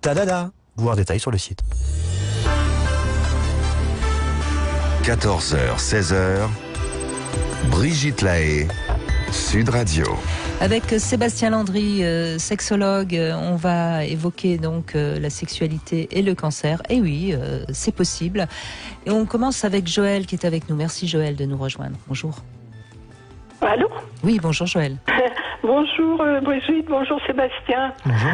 Tadada. Voir détails sur le site. 14h, 16h, Brigitte Lahaie, Sud Radio. Avec Sébastien Landry, sexologue, on va évoquer donc la sexualité et le cancer. Et oui, c'est possible. Et on commence avec Joël qui est avec nous. Merci Joël de nous rejoindre. Bonjour. Allô ? Oui, bonjour Joël. Bonjour Brigitte, bonjour Sébastien. Bonjour.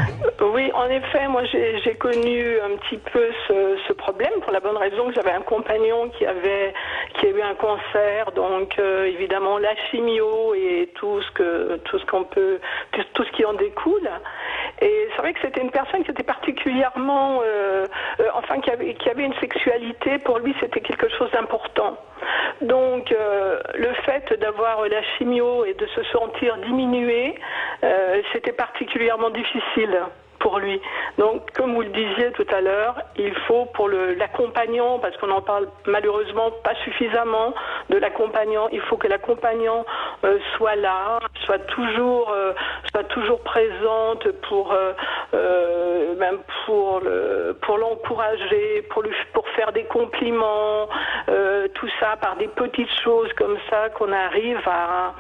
Oui, en effet, moi j'ai connu un petit peu ce problème pour la bonne raison que j'avais un compagnon qui a eu un cancer, donc évidemment la chimio et tout ce qui en découle. Et c'est vrai que c'était une personne qui était particulièrement, qui avait une sexualité, pour lui c'était quelque chose d'important. Donc le fait d'avoir la chimio et de se sentir diminué, c'était particulièrement difficile pour lui. Donc, comme vous le disiez tout à l'heure, il faut pour l'accompagnant, parce qu'on n'en parle malheureusement pas suffisamment de l'accompagnant, il faut que l'accompagnant soit là, soit toujours présente pour l'encourager, pour faire des compliments, tout ça par des petites choses comme ça qu'on arrive à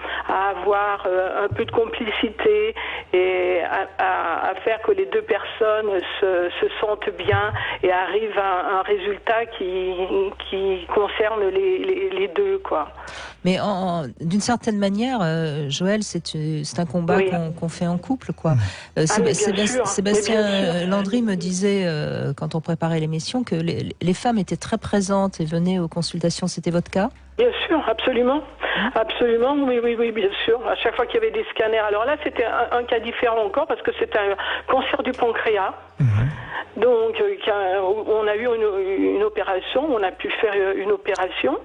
avoir un peu de complicité et à faire que les deux personnes se sentent bien et arrivent à un résultat qui concerne les deux, quoi. Mais d'une certaine manière, Joël, c'est un combat qu'on fait en couple, quoi. Sébastien Landry me disait, quand on préparait l'émission, que les femmes étaient très présentes et venaient aux consultations. C'était votre cas ? Bien sûr, absolument. Absolument, oui, bien sûr. À chaque fois qu'il y avait des scanners. Alors là, c'était un cas différent encore parce que c'était un cancer du pancréas. Donc, on a eu une opération, on a pu faire une opération.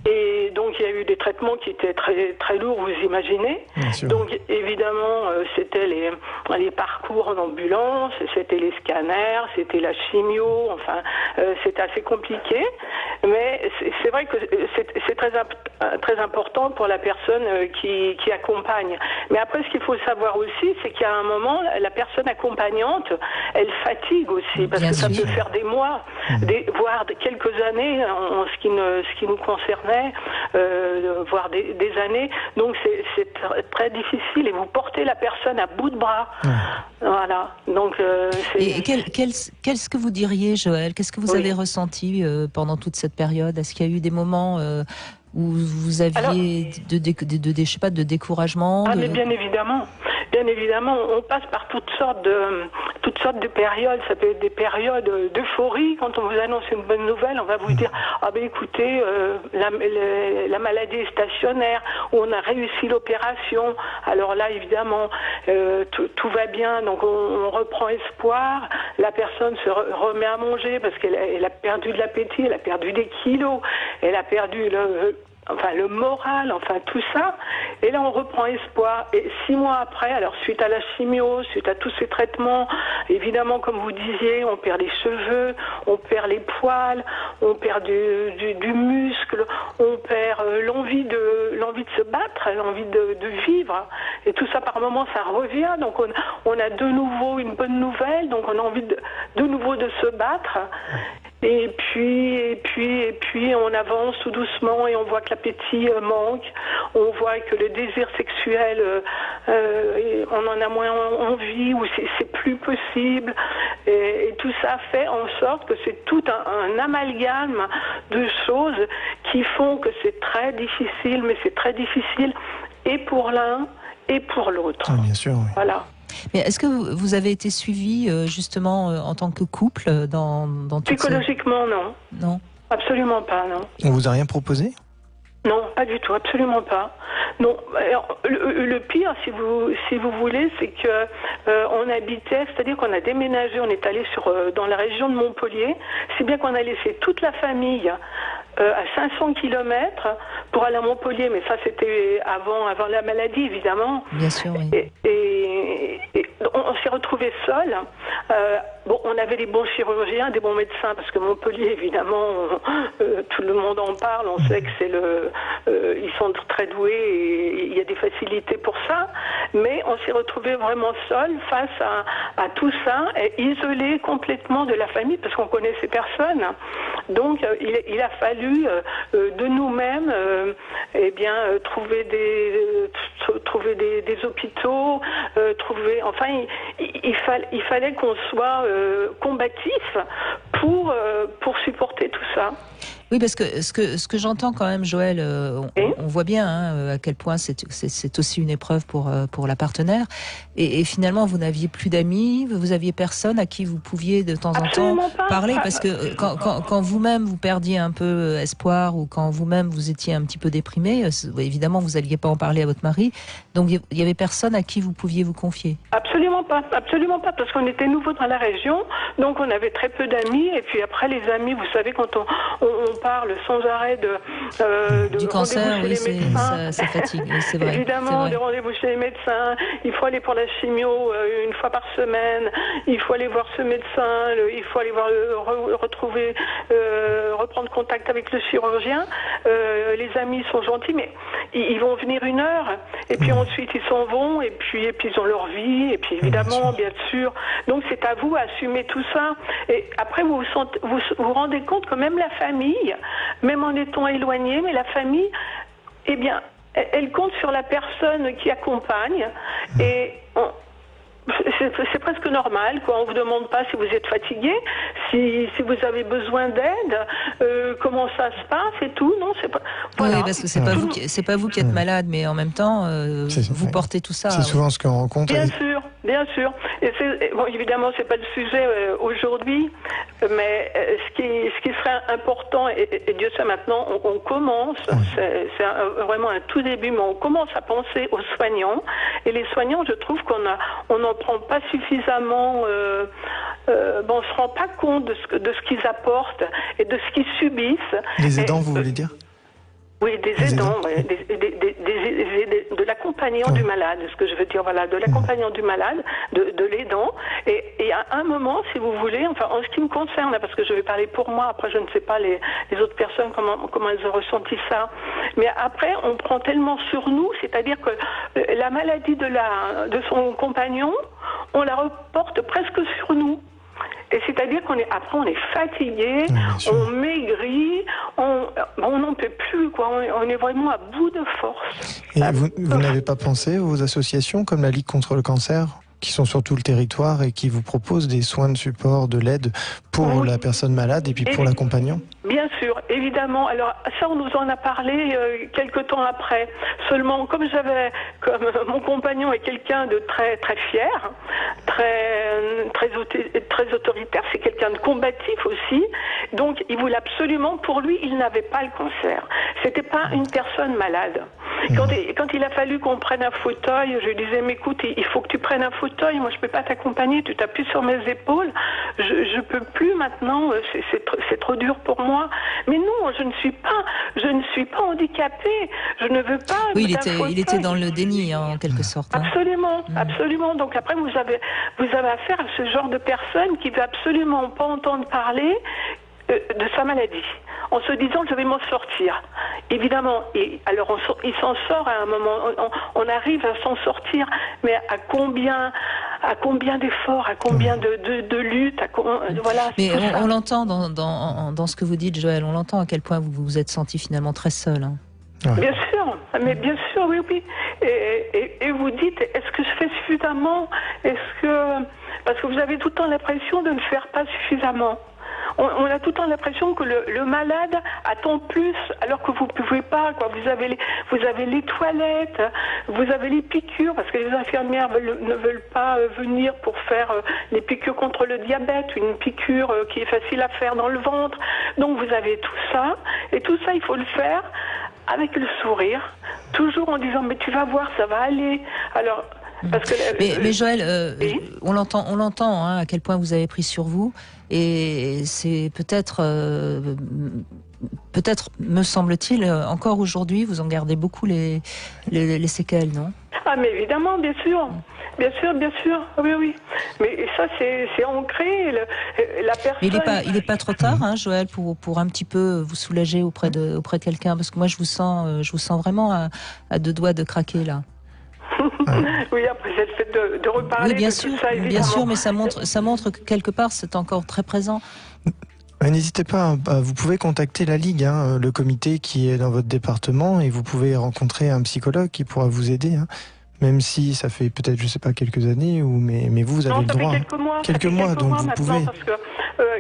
Et donc, il y a eu des traitements qui étaient très, très lourds, vous imaginez. Donc, évidemment, c'était les parcours en ambulance, c'était les scanners, c'était la chimio, enfin, c'était assez compliqué. Mais c'est vrai que c'est très important pour la personne qui accompagne. Mais après, ce qu'il faut savoir aussi, c'est qu'il y a un moment, la personne accompagnante, elle fatigue aussi, parce que ça peut faire des mois, voire quelques années, en ce qui nous concernait, voire des années. Donc c'est très difficile et vous portez la personne à bout de bras. Voilà. Donc et qu'est-ce que vous diriez, Joël ? Qu'est-ce que vous avez ressenti pendant toute cette période ? Est-ce qu'il y a eu des moments où vous aviez de découragement mais bien évidemment. Bien évidemment, on passe par toutes sortes de périodes. Ça peut être des périodes d'euphorie. Quand on vous annonce une bonne nouvelle, on va vous dire écoutez, la maladie est stationnaire, ou on a réussi l'opération. Alors là, évidemment, tout va bien. Donc on reprend espoir. La personne se remet à manger parce qu'elle a perdu de l'appétit, elle a perdu des kilos, elle a perdu le moral, enfin tout ça. Et là, on reprend espoir. Et 6 mois après, alors suite à la chimio, suite à tous ces traitements, évidemment, comme vous disiez, on perd les cheveux, on perd les poils, on perd du muscle, on perd l'envie de se battre, l'envie de vivre. Et tout ça, par moments, ça revient. Donc, on a de nouveau une bonne nouvelle. Donc, on a envie de nouveau de se battre. Et puis, on avance tout doucement et on voit que l'appétit manque. On voit que le désir sexuel, on en a moins envie ou c'est plus possible. Et tout ça fait en sorte que c'est tout un amalgame de choses qui font que c'est très difficile, mais c'est très difficile et pour l'un et pour l'autre. Bien sûr, oui. Voilà. Mais est-ce que vous avez été suivi justement en tant que couple dans Psychologiquement, non. Non. Absolument pas, non. On vous a rien proposé ? Non, pas du tout, absolument pas. Non, alors, le pire, si vous voulez, c'est que on habitait, c'est-à-dire qu'on a déménagé, on est allé dans la région de Montpellier, si bien qu'on a laissé toute la famille à 500 km pour aller à Montpellier, mais ça c'était avant la maladie, évidemment. Bien sûr, oui. Et et on s'est retrouvés seuls. Bon, on avait des bons chirurgiens, des bons médecins, parce que Montpellier, évidemment, tout le monde en parle. On sait que ils sont très doués et il y a des facilités pour ça. Mais on s'est retrouvés vraiment seuls face à tout ça, et isolés complètement de la famille, parce qu'on connaissait personne. Donc, il a fallu de nous-mêmes, trouver des hôpitaux, il fallait qu'on soit combatif pour supporter tout ça. Oui, parce que ce que j'entends quand même, Joël, on voit bien à quel point c'est aussi une épreuve pour la partenaire. Et finalement, vous n'aviez plus d'amis, vous aviez personne à qui vous pouviez de temps en temps parler, parce que quand vous-même vous perdiez un peu espoir, ou quand vous-même vous étiez un petit peu déprimé, évidemment vous n'alliez pas en parler à votre mari. Donc il y avait personne à qui vous pouviez vous confier. Absolument pas, parce qu'on était nouveau dans la région, donc on avait très peu d'amis. Et puis après, les amis, vous savez, quand on parle sans arrêt du cancer, oui, ça fatigue, oui, c'est vrai. Évidemment, des rendez-vous chez les médecins, il faut aller pour la chimio une fois par semaine, il faut aller voir ce médecin, il faut aller reprendre contact avec le chirurgien. Les amis sont gentils, mais ils vont venir une heure, et puis ensuite ils s'en vont, et puis ils ont leur vie, et puis évidemment, bien sûr. Donc c'est à vous d'assumer tout ça. Et après, vous vous rendez compte que même la famille, même en étant éloigné, mais la famille, eh bien, elle compte sur la personne qui accompagne, et c'est presque normal, quoi. On vous demande pas si vous êtes fatigué, si vous avez besoin d'aide, comment ça se passe et tout. Non, c'est pas. Voilà. Oui, parce que c'est pas vous qui êtes malade, mais en même temps, vous portez tout ça. C'est souvent ce qu'on rencontre. Bien sûr. Et évidemment, c'est pas le sujet aujourd'hui, mais ce qui serait important, et Dieu sait maintenant, on commence, c'est vraiment un tout début, mais on commence à penser aux soignants. Et les soignants, je trouve on n'en prend pas suffisamment, on se rend pas compte de ce qu'ils apportent et de ce qu'ils subissent. Les aidants, vous voulez dire? Oui, des aidants, de l'accompagnant du malade, ce que je veux dire, voilà, de l'accompagnant du malade, de l'aidant. Et à un moment, si vous voulez, enfin, en ce qui me concerne, parce que je vais parler pour moi, après je ne sais pas les autres personnes comment elles ont ressenti ça, mais après, on prend tellement sur nous, c'est-à-dire que la maladie de son compagnon, on la reporte presque sur nous. Et c'est-à-dire qu'on est fatigué, on maigrit, on n'en peut plus, quoi. On est vraiment à bout de force. Et vous n'avez pas pensé aux associations comme la Ligue contre le cancer, qui sont sur tout le territoire et qui vous proposent des soins de support, de l'aide pour la personne malade et puis pour l'accompagnant? Bien sûr, évidemment. Alors ça, on nous en a parlé quelque temps après. Seulement, comme mon compagnon est quelqu'un de très très fier, très autoritaire, c'est quelqu'un de combatif aussi. Donc, il voulait absolument, pour lui, il n'avait pas le cancer. C'était pas une personne malade. Quand il a fallu qu'on prenne un fauteuil, je lui disais, mais écoute, il faut que tu prennes un fauteuil. Moi, je peux pas t'accompagner. Tu t'appuies sur mes épaules. Je peux plus maintenant. C'est trop dur pour moi. Mais non, je ne suis pas handicapée. Je ne veux pas. Oui, il était dans le déni, en quelque sorte. Absolument. Donc après, vous avez affaire à ce genre de personne qui veut absolument pas entendre parler de sa maladie, en se disant je vais m'en sortir. Évidemment, et alors il s'en sort à un moment, on arrive à s'en sortir, mais à combien d'efforts, à combien de luttes, voilà. Mais on l'entend dans ce que vous dites, Joël, on l'entend à quel point vous vous êtes senti finalement très seul. Hein. Bien sûr, oui. Et vous dites, est-ce que je fais suffisamment? Parce que vous avez tout le temps l'impression de ne faire pas suffisamment. On a tout le temps l'impression que le malade attend plus, alors que vous ne pouvez pas, quoi. Vous avez les toilettes, vous avez les piqûres, parce que les infirmières ne veulent pas venir pour faire les piqûres contre le diabète, une piqûre qui est facile à faire dans le ventre. Donc vous avez tout ça, et tout ça, il faut le faire avec le sourire, toujours en disant, mais tu vas voir, ça va aller. Alors, Parce que, mais Joël, oui. on l'entend à quel point vous avez pris sur vous, et c'est peut-être, me semble-t-il, encore aujourd'hui, vous en gardez beaucoup les séquelles, non? Ah, mais évidemment, bien sûr. Bien sûr, oui. Mais ça, c'est ancré. La personne. Mais il est pas trop tard, Joël, pour un petit peu vous soulager auprès de quelqu'un, parce que moi, je vous sens vraiment à deux doigts de craquer là. Oui, après c'est le fait de reparler. Oui, bien de sûr, tout ça, évidemment. bien sûr, mais ça montre que quelque part, c'est encore très présent. N'hésitez pas, vous pouvez contacter la Ligue, le comité qui est dans votre département, et vous pouvez rencontrer un psychologue qui pourra vous aider. Même si ça fait peut-être, je sais pas, quelques années, mais vous avez le droit. Quelques mois, donc vous pouvez. Parce que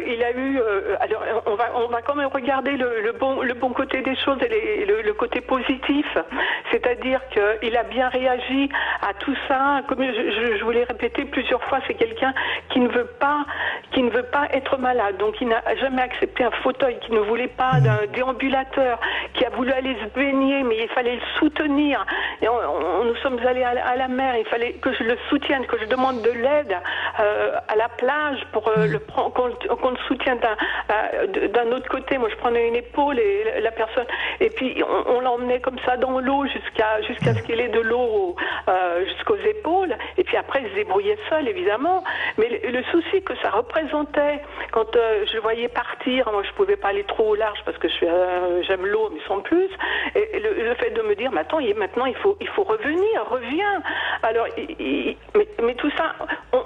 il a eu. Alors, on va quand même regarder le bon côté des choses et le côté positif. C'est-à-dire qu'il a bien réagi à tout ça. Comme je vous l'ai répété plusieurs fois, c'est quelqu'un qui ne veut pas être malade. Donc, il n'a jamais accepté un fauteuil, qui ne voulait pas d'un déambulateur, qui a voulu aller se baigner, mais il fallait le soutenir. Et nous sommes allés à la mer, il fallait que je le soutienne, que je demande de l'aide à la plage pour qu'on le soutienne d'un autre côté. Moi, je prenais une épaule et la personne, et puis on l'emmenait comme ça dans l'eau jusqu'à ce qu'il ait de l'eau jusqu'aux épaules. Et puis après, il se débrouillait seul, évidemment. Mais le souci que ça représentait quand je le voyais partir, moi, je pouvais pas aller trop au large parce que j'aime l'eau, mais sans plus. Et le fait de me dire, mais attends, maintenant il faut reviens. Alors, mais tout ça,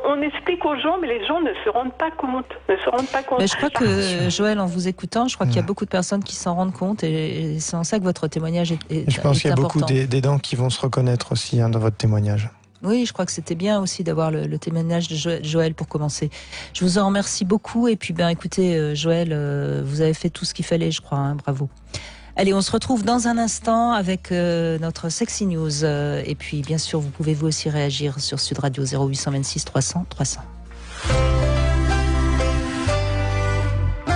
on explique aux gens, mais les gens ne se rendent pas compte. Mais je crois que, Joël, en vous écoutant, je crois qu'il y a beaucoup de personnes qui s'en rendent compte, et c'est en ça que votre témoignage est important. Je pense qu'il y a beaucoup d'aidants qui vont se reconnaître aussi dans votre témoignage. Oui, je crois que c'était bien aussi d'avoir le témoignage de Joël pour commencer. Je vous en remercie beaucoup, et puis écoutez, Joël, vous avez fait tout ce qu'il fallait, je crois, bravo. Allez, on se retrouve dans un instant avec notre Sexy News. Et puis, bien sûr, vous pouvez vous aussi réagir sur Sud Radio 0826 300 300.